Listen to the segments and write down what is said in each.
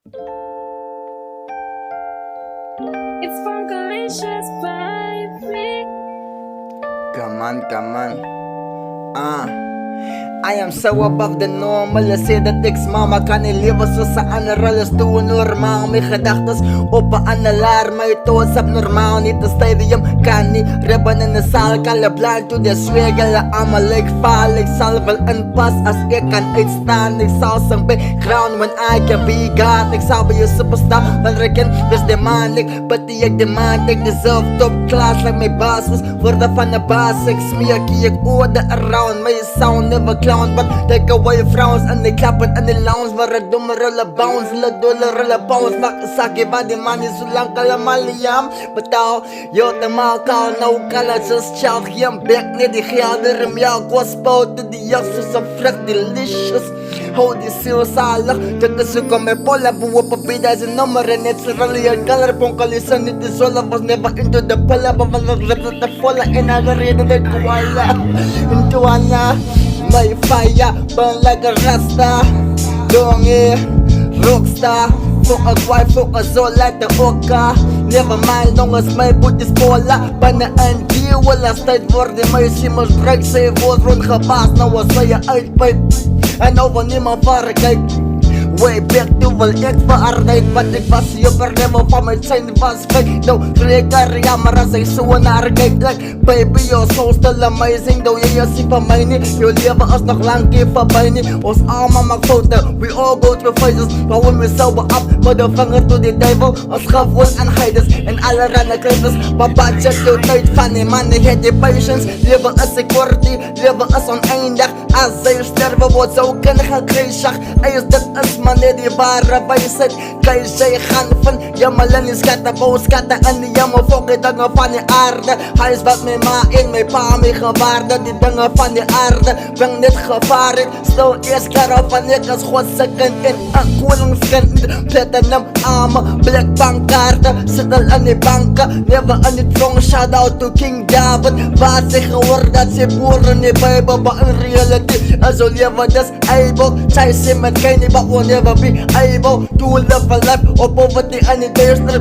It's Funkalicious, baby. Come on. I am so above the normal. Je zei dat ik mama kan niet leven zoals andere is doe normaal. Mijn gedachtes op een ander maar je toes abnormaal. Niet een stadium kan niet rappen in de zaal. Kan je blind to the swagger. Allemaal like val. Ik zal wel een pas als ik kan uitstaan. Ik zal zijn background when I can be God. Ik zal bij je superstar van rekken. Dus de man ik putty ik de man. Ik dezelfde top class like mijn baas was. Worden van de baas. Ik smeer ik order around. My sound never clown. But take away frowns and they clappen and they lounge. Maar het domme rollen bounce. Le dollar rollen bounce. Maak een zakje van die man is zolang kalamaliam. Betaal, yo te maal nou kan het zo child. Geen bek, nee die gelder hem jou. Ik was spouten die jas is een vrucht delicious. Hou die ziel zalig. Dit is ook met polla boe papida is een nummer. En het is really een color. Ponkalisa niet de zola was never into the polla. Maar van het rip te volle en aan de reden dit koala. Into Anna. My fire burn like a rasta. Donge, rockstar. Fuck a wife, fuck a soul like the oka. Never mind, long as my boot is pola. Bijna een deal, wel als tijd worden. Maar je ziet me strijk, ze wordt rondgebaasd. Nou was zij je uitpijp. En over niemand varen kijkt. Way back to wel ik verarbeid. Wat ik was je vernemen van mijn zijn was fake. Nou, reker ja, maar als ik zo naar kijk. Like, baby, you're so still amazing. Though je ziet van mij niet. Je leven als nog lang keer voorbij niet. Ons allemaal maakt fouten. We all go through phases. But when we sober up, motherfucker to the devil. Ons gevoel en heiders. En alle rennen krijgers. Maar budget doet tijd van die mannen. Heb die patience. Leven is een kortie. Leven is oneindig. Als zij sterven wordt zo kunnen gaan krijgen. Eens dat is wanneer die ware wijsheid kan je zij gaan van jammer en die schatten, bouwschatten en die jammer fokken dingen van die aarde. Hij is wat mijn ma in mijn pa mee gewaarde. Die dingen van die aarde brengt niet gevaar. Ik stel eerst klaar op van ik als godseken in een koningskind. Platinum armen, black bankkaarten. Zit al aan die banken, never aan die throne. Shout out to King David. Waar ze gehoord dat ze boeren in Bijbel, maar in reality en zo leven dus able. Zij zien met geen but will never be able to live a life of poverty and the duister.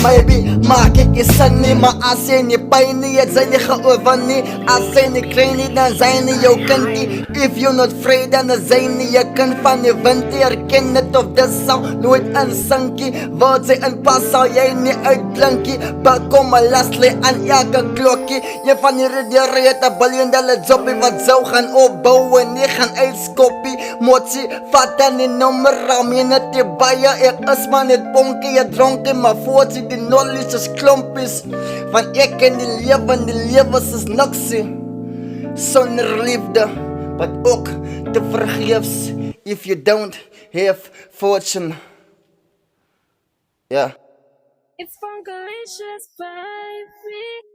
Maybe maak ik je zin niet, maar als je niet pijn niet, het zijn niet geoefend niet. Als je niet klein niet, dan zijn niet jouw kind niet. If you're not free, dan zijn niet je kind van je wind. Herken het of dit zou nooit een sankie. Wat ze een pas zou jij niet uitblankie. Bekom een lastje aan elke klokje. Je van je redereert de baljen dat het zoppie wat zou gaan opbouwen. Nie gaan uitskoppie, motie Fatan die nummer ram je net je bijen. Ik is maar net bonkie, je dronken. Maar voort die knowledge is klompjes. Van ik en die levens is niks. Zonder liefde, maar ook te vergeefs. If you don't have fortune. Ja. It's Funkalicious, baby.